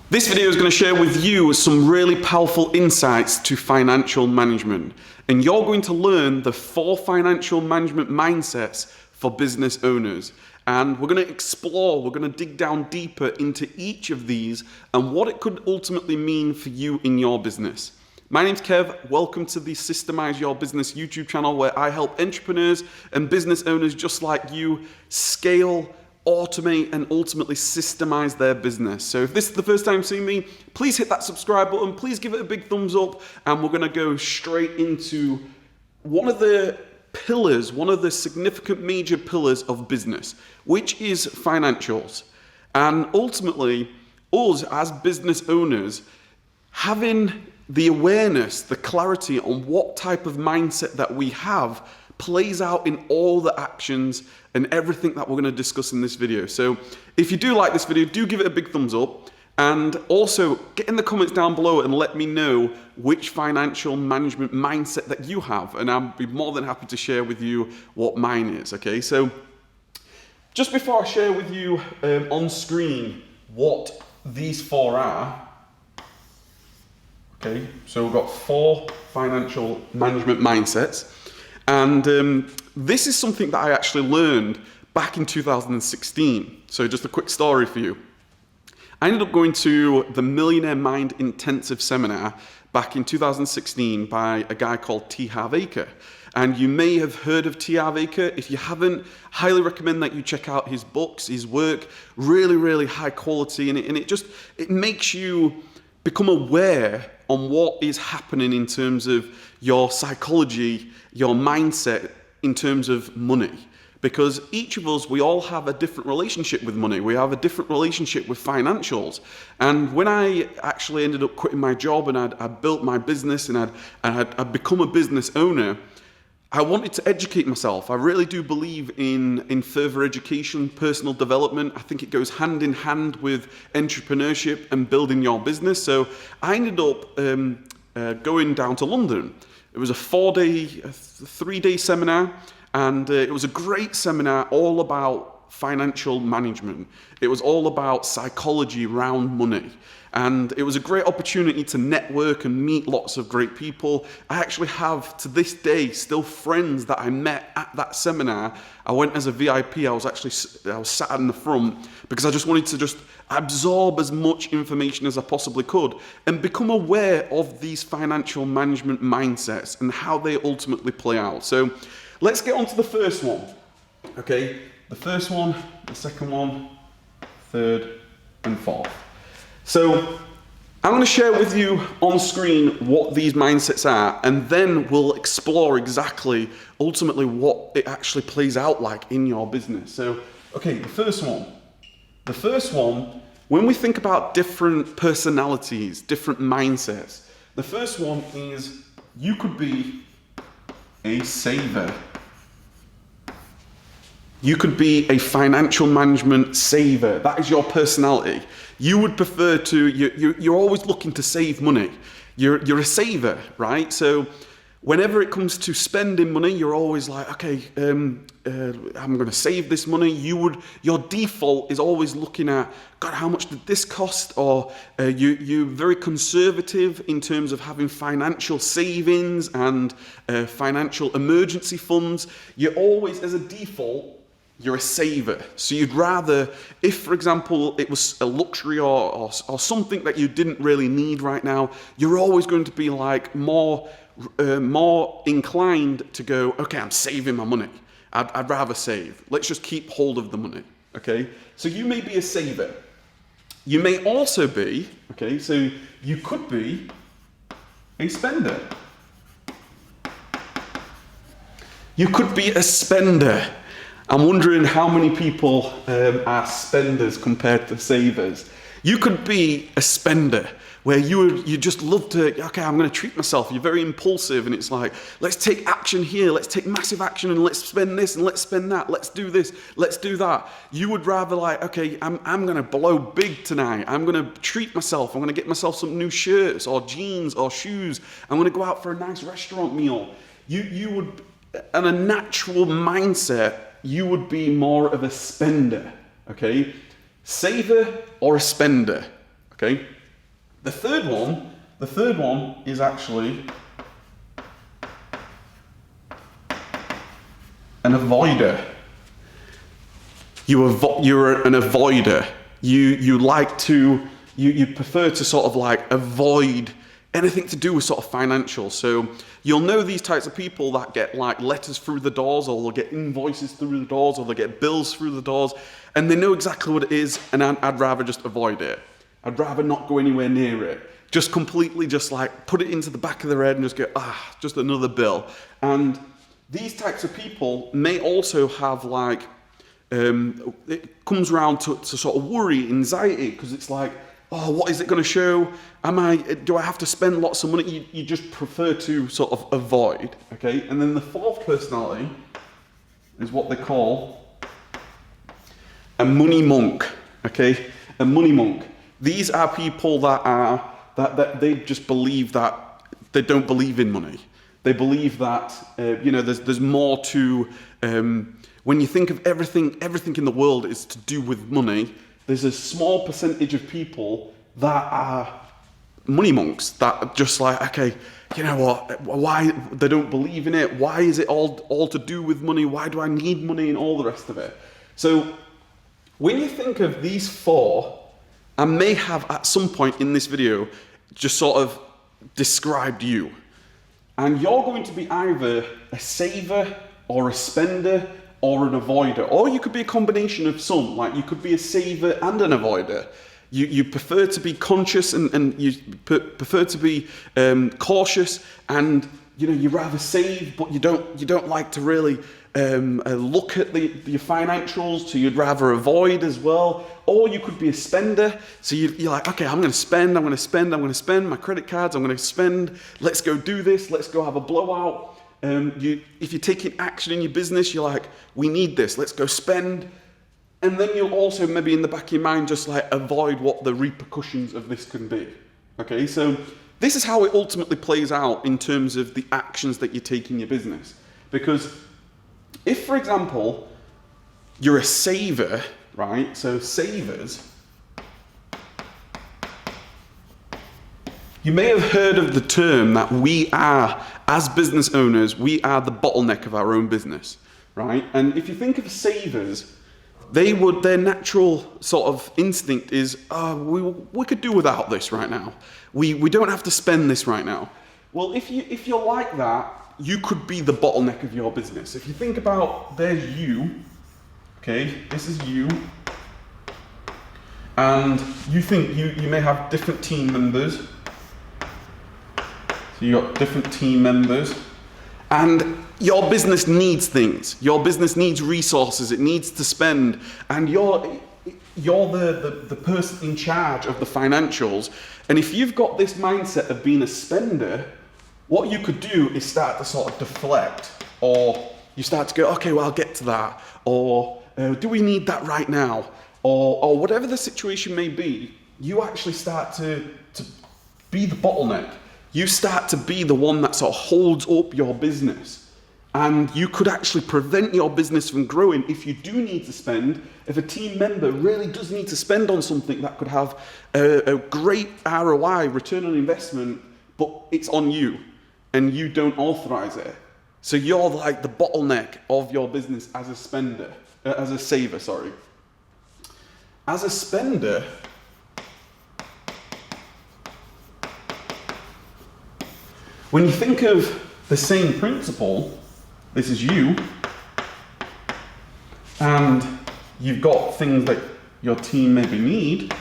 This video is going to share with you some really powerful insights to financial management, and you're going to learn the 4 financial management mindsets for business owners. And we're going to explore, we're going to dig down deeper into each of these and what it could ultimately mean for you in your business. My name's Kev. Welcome to the Systemise Your Business YouTube channel, where I help entrepreneurs and business owners just like you scale, automate, and ultimately systemize their business. So if this is the first time seeing me, please hit that subscribe button, please give it a big thumbs up, and we're gonna go straight into one of the pillars, one of the significant major pillars of business, which is financials. And ultimately, us as business owners, having the awareness, the clarity on what type of mindset that we have plays out in all the actions and everything that we're going to discuss in this video. So if you do like this video, do give it a big thumbs up, and also get in the comments down below and let me know which financial management mindset that you have, and I'll be more than happy to share with you what mine is. Okay, so just before I share with you on screen what these 4 are, okay, so we've got 4 financial management mindsets. And this is something that I actually learned back in 2016. So just a quick story for you. I ended up going to the Millionaire Mind Intensive Seminar back in 2016 by a guy called T. Harv Eker. And you may have heard of T. Harv Eker. If you haven't, highly recommend that you check out his books, his work, really high quality. And it makes you become aware on what is happening in terms of your psychology, your mindset in terms of money. Because each of us, we all have a different relationship with money. We have a different relationship with financials. And when I actually ended up quitting my job and I'd built my business and I'd become a business owner, I wanted to educate myself. I really do believe in further education, personal development. I think it goes hand in hand with entrepreneurship and building your business. So I ended up going down to London. It was a 3-day seminar, and it was a great seminar all about financial management. It was all about psychology around money. And it was a great opportunity to network and meet lots of great people. I actually have, to this day, still friends that I met at that seminar. I went as a VIP. I was sat in the front because I just wanted to absorb as much information as I possibly could and become aware of these financial management mindsets and how they ultimately play out. So let's get on to the first one. Okay, the first one, the second one, third, and fourth. So I'm going to share with you on screen what these mindsets are, and then we'll explore exactly, ultimately, what it actually plays out like in your business. So, okay, the first one, when we think about different personalities, different mindsets, the first one is you could be a saver. You could be a financial management saver. That is your personality. You would prefer to, you're always looking to save money. You're a saver, right? So whenever it comes to spending money, you're always like, okay, I'm going to save this money. Your default is always looking at, God, how much did this cost? Or you're very conservative in terms of having financial savings and financial emergency funds. You're always, as a default, you're a saver. So you'd rather, if for example it was a luxury or something that you didn't really need right now, you're always going to be like more inclined to go, okay, I'm saving my money. I'd rather save. Let's just keep hold of the money. Okay, so you may be a saver. You may also be, okay, so you could be a spender. You could be a spender. I'm wondering how many people are spenders compared to savers. You could be a spender where you just love to, okay, I'm going to treat myself. You're very impulsive, and it's like, let's take action here, let's take massive action, and let's spend this and let's spend that, let's do this, let's do that. You would rather like, okay, I'm going to blow big tonight. I'm going to treat myself. I'm going to get myself some new shirts or jeans or shoes. I'm going to go out for a nice restaurant meal. You would, on a natural mindset, you would be more of a spender, okay? Saver or a spender, okay? The third one is actually an avoider. You're an avoider. You prefer to sort of like avoid anything to do with sort of financial. So you'll know these types of people that get like letters through the doors, or they'll get invoices through the doors, or they'll get bills through the doors, and they know exactly what it is, and I'd rather just avoid it. I'd rather not go anywhere near it. Just completely just like put it into the back of their head and just go, just another bill. And these types of people may also have like, it comes around to sort of worry, anxiety, because it's like, oh, what is it going to show? Do I have to spend lots of money? You just prefer to sort of avoid, okay? And then the fourth personality is what they call a money monk, okay? A money monk. These are people that they just believe that they don't believe in money. They believe that, there's more to, when you think of everything in the world is to do with money, there's a small percentage of people that are money monks, that are just like, okay, you know what, why they don't believe in it, why is it all to do with money, why do I need money, and all the rest of it. So when you think of these four, I may have at some point in this video just sort of described you. And you're going to be either a saver or a spender or an avoider, or you could be a combination of some, like you could be a saver and an avoider. You prefer to be conscious and you prefer to be cautious, and you rather save, but you don't like to really look at your financials, so you'd rather avoid as well. Or you could be a spender, so you're like, okay, I'm going to spend my credit cards, I'm going to spend, let's go do this, let's go have a blowout. If you're taking action in your business, you're like, we need this, let's go spend. And then you'll also maybe in the back of your mind just like avoid what the repercussions of this can be. Okay, so this is how it ultimately plays out in terms of the actions that you take in your business. Because if, for example, you're a saver, right? So savers, you may have heard of the term that we are, as business owners, we are the bottleneck of our own business, right? And if you think of savers, their natural sort of instinct is, we could do without this right now. We don't have to spend this right now. Well, if you're like that, you could be the bottleneck of your business. If you think about, there's you, okay, this is you, and you think you may have different team members. So you've got different team members, and your business needs things. Your business needs resources. It needs to spend, and you're the person in charge of the financials. And if you've got this mindset of being a spender, what you could do is start to sort of deflect, or you start to go, okay, well, I'll get to that, or do we need that right now, or whatever the situation may be. You actually start to be the bottleneck. You start to be the one that sort of holds up your business. And you could actually prevent your business from growing if you do need to spend. If a team member really does need to spend on something that could have a great ROI, return on investment, but it's on you and you don't authorize it. So you're like the bottleneck of your business as a spender, as a saver, sorry. As a spender, when you think of the same principle, this is you, and you've got things that your team maybe need.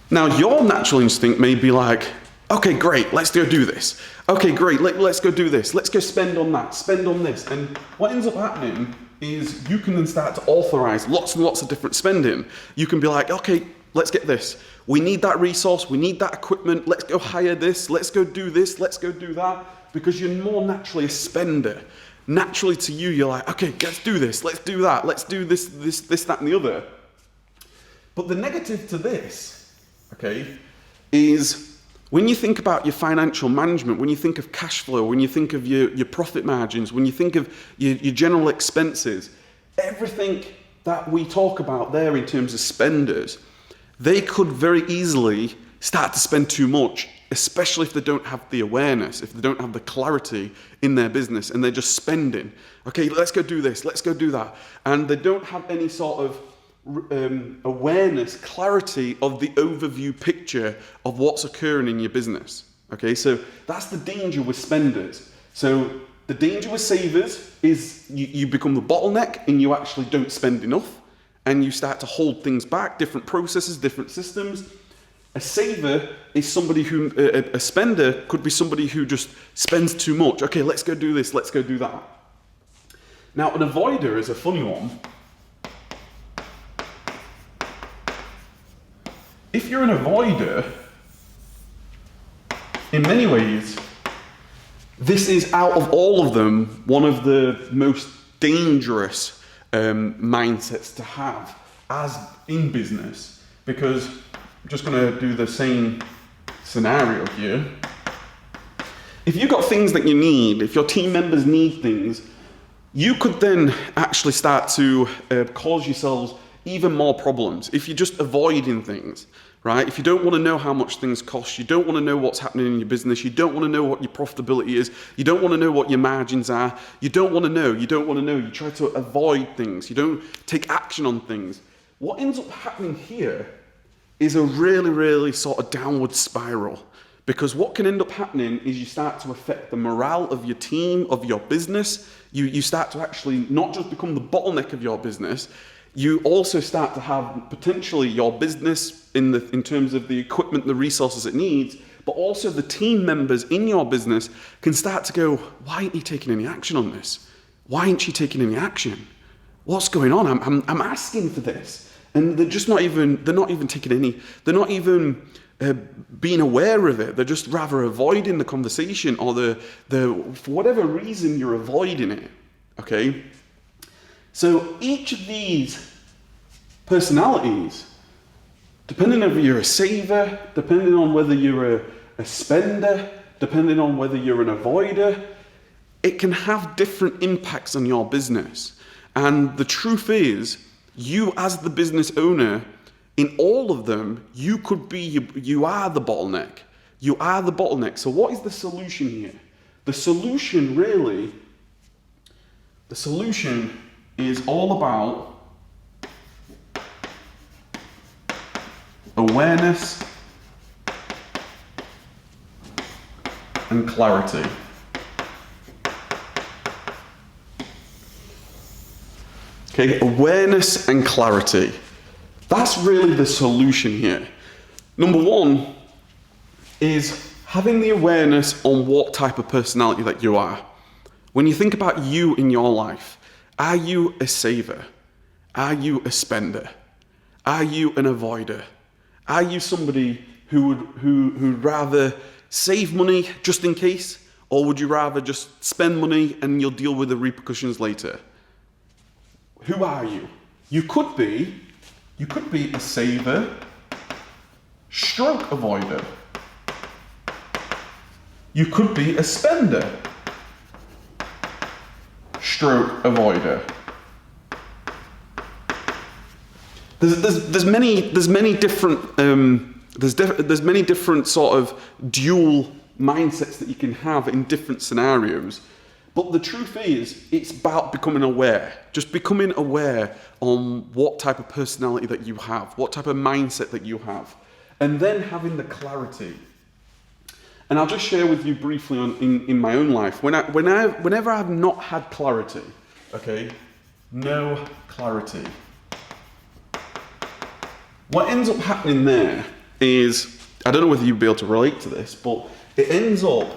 Now, your natural instinct may be like, okay, great, let's go do this. Okay, great, let's go do this. Let's go spend on that, spend on this. And what ends up happening is you can then start to authorize lots and lots of different spending. You can be like, okay, let's get this. We need that resource, we need that equipment, let's go hire this, let's go do this, let's go do that. Because you're more naturally a spender. Naturally to you, you're like, okay, let's do this, let's do that, let's do this, that, and the other. But the negative to this, okay, is when you think about your financial management, when you think of cash flow, when you think of your profit margins, when you think of your general expenses, everything that we talk about there in terms of spenders, they could very easily start to spend too much, especially if they don't have the awareness, if they don't have the clarity in their business and they're just spending. Okay, let's go do this, let's go do that. And they don't have any sort of awareness, clarity of the overview picture of what's occurring in your business. Okay, so that's the danger with spenders. So the danger with savers is you become the bottleneck and you actually don't spend enough and you start to hold things back, different processes, different systems. A saver is somebody who, a spender could be somebody who just spends too much. Okay, let's go do this, let's go do that. Now, an avoider is a funny one. If you're an avoider, in many ways, this is out of all of them, one of the most dangerous mindsets to have as in business, because I'm just going to do the same scenario here. If you've got things that you need, if your team members need things, you could then actually start to cause yourselves even more problems if you're just avoiding things, right? If you don't want to know how much things cost, you don't want to know what's happening in your business, you don't want to know what your profitability is, you don't want to know what your margins are, you don't want to know, you try to avoid things, you don't take action on things. What ends up happening here is a really, really sort of downward spiral. Because what can end up happening is you start to affect the morale of your team, of your business. You start to actually not just become the bottleneck of your business, you also start to have potentially your business in terms of the equipment, the resources it needs, but also the team members in your business can start to go, why aren't you taking any action on this? Why aren't you taking any action? What's going on? I'm asking for this. And they're not even taking any, they're not even being aware of it. They're just rather avoiding the conversation, or for whatever reason you're avoiding it, okay? So each of these personalities, depending on whether you're a saver, depending on whether you're a spender, depending on whether you're an avoider, it can have different impacts on your business. And the truth is, you as the business owner, in all of them, you are the bottleneck. You are the bottleneck. So what is the solution here? The solution is all about awareness and clarity. Okay, awareness and clarity. That's really the solution here. Number one is having the awareness on what type of personality that you are. When you think about you in your life, are you a saver? Are you a spender? Are you an avoider? Are you somebody who'd rather save money just in case, or would you rather just spend money and you'll deal with the repercussions later? Who are you? You could be a saver, stroke avoider. You could be a spender, stroke avoider. There's many different sort of dual mindsets that you can have in different scenarios. But the truth is, it's about becoming aware. Just becoming aware on what type of personality that you have, what type of mindset that you have, and then having the clarity. And I'll just share with you briefly in my own life. Whenever I've not had clarity, okay, no clarity, what ends up happening there is, I don't know whether you'd be able to relate to this, but it ends up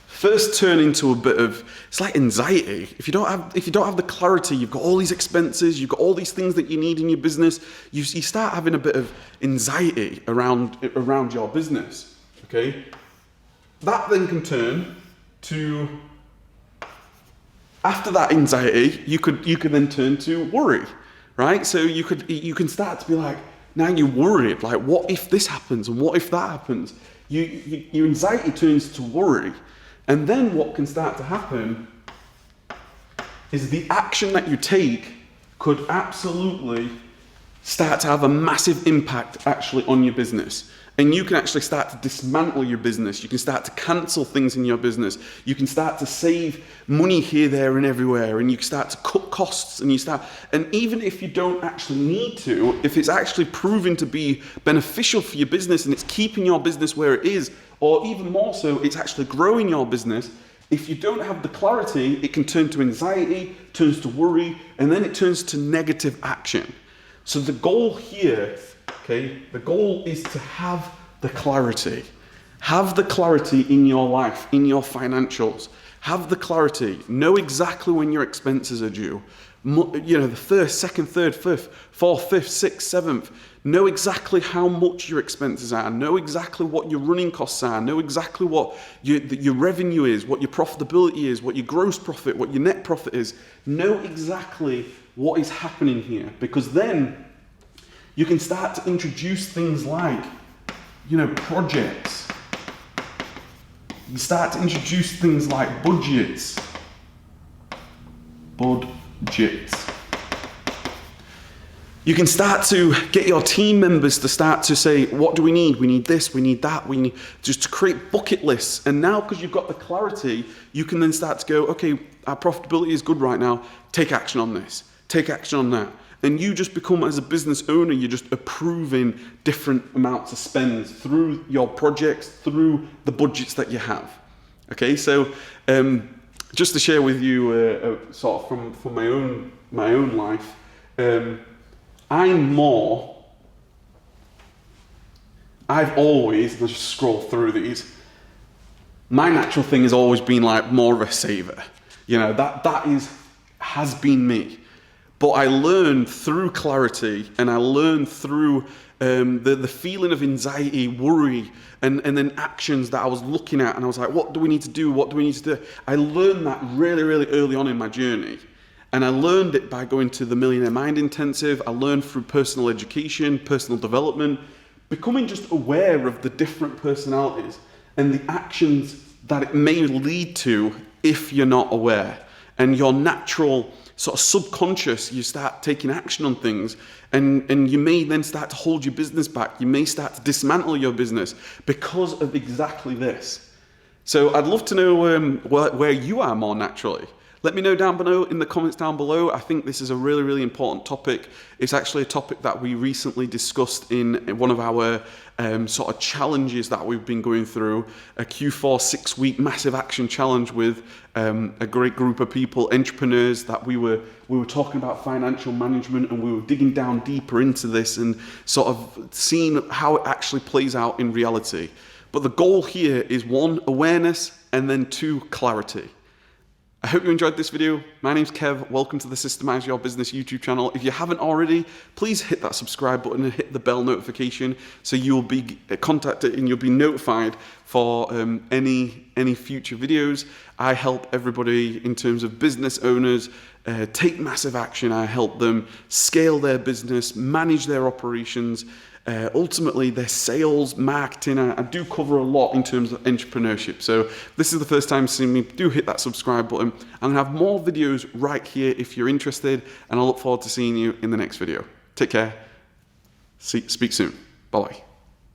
first turn into a bit of, it's like anxiety. If you don't have the clarity, you've got all these expenses, you've got all these things that you need in your business, you start having a bit of anxiety around your business, okay? That then can turn to, after that anxiety, you could then turn to worry, right? So you can start to be like, now you're worried, like what if this happens and what if that happens? Your anxiety turns to worry. And then what can start to happen is the action that you take could absolutely start to have a massive impact actually on your business. And you can actually start to dismantle your business. You can start to cancel things in your business. You can start to save money here, there, and everywhere. And you can start to cut costs. And even if you don't actually need to, if it's actually proven to be beneficial for your business and it's keeping your business where it is, or even more so, it's actually growing your business, if you don't have the clarity, it can turn to anxiety, turns to worry, and then it turns to negative action. So the goal here, okay, the goal is to have the clarity. Have the clarity in your life, in your financials. Have the clarity. Know exactly when your expenses are due. You know, the first, second, third, fifth, fourth, fifth, sixth, seventh. Know exactly how much your expenses are. Know exactly what your running costs are. Know exactly what your revenue is, what your profitability is, what your gross profit, what your net profit is. Know exactly what is happening here, because then you can start to introduce things like, you know, projects. You start to introduce things like budgets. Budgets. You can start to get your team members to start to say, what do we need? We need this, we need that, we need just to create bucket lists. And now, because you've got the clarity, you can then start to go, okay, our profitability is good right now. Take action on this. Take action on that. And you just become, as a business owner, you're just approving different amounts of spend through your projects, through the budgets that you have. Okay, so just to share with you sort of from my own life, I've always, let's just scroll through these, my natural thing has always been like more of a saver. You know, that has been me. But I learned through clarity, and I learned through the feeling of anxiety, worry, and then actions that I was looking at, and I was like, what do we need to do? What do we need to do? I learned that really, really early on in my journey. And I learned it by going to the Millionaire Mind Intensive. I learned through personal education, personal development, becoming just aware of the different personalities and the actions that it may lead to if you're not aware. And your natural sort of subconscious, you start taking action on things, and you may then start to hold your business back. You may start to dismantle your business because of exactly this. So I'd love to know where you are more naturally. Let me know down below in the comments down below. I think this is a really, really important topic. It's actually a topic that we recently discussed in one of our sort of challenges that we've been going through, a Q4 6-week massive action challenge with a great group of people, entrepreneurs, that we were talking about financial management, and we were digging down deeper into this and sort of seeing how it actually plays out in reality. But the goal here is 1, awareness, and then 2, clarity. I hope you enjoyed this video. My name's Kev. Welcome to the Systemise Your Business YouTube channel. If you haven't already, please hit that subscribe button and hit the bell notification so you'll be contacted and you'll be notified for any future videos. I help everybody in terms of business owners take massive action. I help them scale their business, manage their operations, ultimately their sales, marketing. I do cover a lot in terms of entrepreneurship. So if this is the first time seeing me, do hit that subscribe button. I'm gonna have more videos right here if you're interested, and I look forward to seeing you in the next video. Take care. Speak soon. Bye-bye.